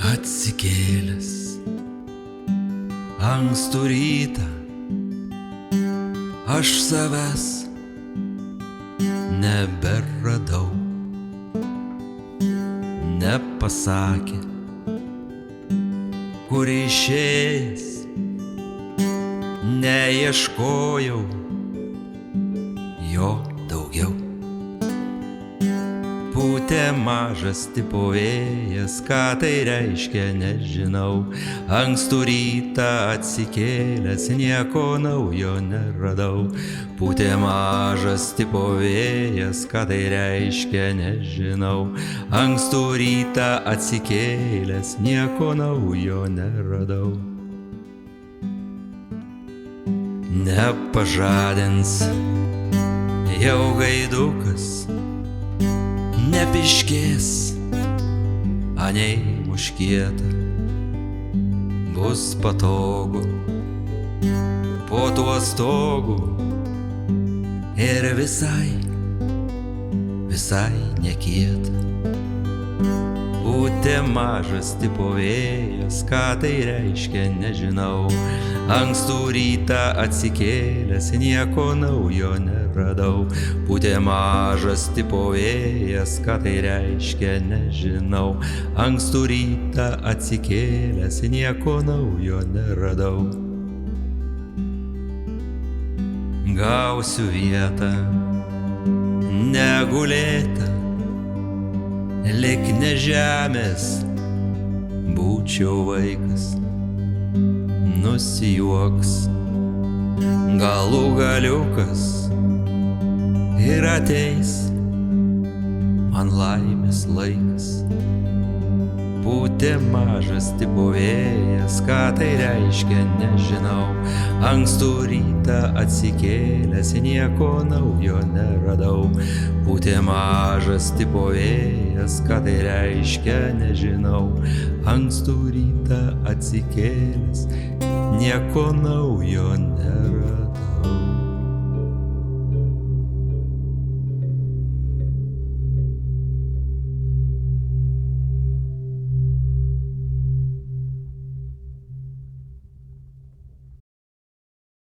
Atsikėlęs ankstų rytą aš savęs neberadau. Nepasakė, kur išėjęs, neieškojau jo daugiau. Pūtė mažas tipo vėjas, ką tai reiškia nežinau. Ankstų rytą atsikėlęs nieko naujo neradau. Pūtė mažas tipo vėjas, ką tai reiškia nežinau. Ankstų rytą atsikėlęs nieko naujo neradau. Nepažadins jau gaidukas, nepiškės, anei muškieta. Bus patogu po tuo stogu ir visai nekieta. Pūtė mažas tipo vėjas, ką tai reiškia nežinau. Ankstų rytą atsikėlęs nieko naujo neradau. Pūtė mažas tipo vėjas, ką tai reiškia nežinau. Ankstų rytą atsikėlęs nieko naujo neradau. Gausiu vietą negulėtą, lyg ne žemės būčiau vaikas. Nusijuoks galų galiukas ir ateis man laimės laikas. Pūtė mažas tipo vėjas, ką tai reiškia nežinau. Ankstų rytą atsikėlęs nieko naujo neradau. Pūtė mažas tipo vėjas, ką tai reiškia nežinau. Ankstų rytą atsikėlęs nieko naujo neradau.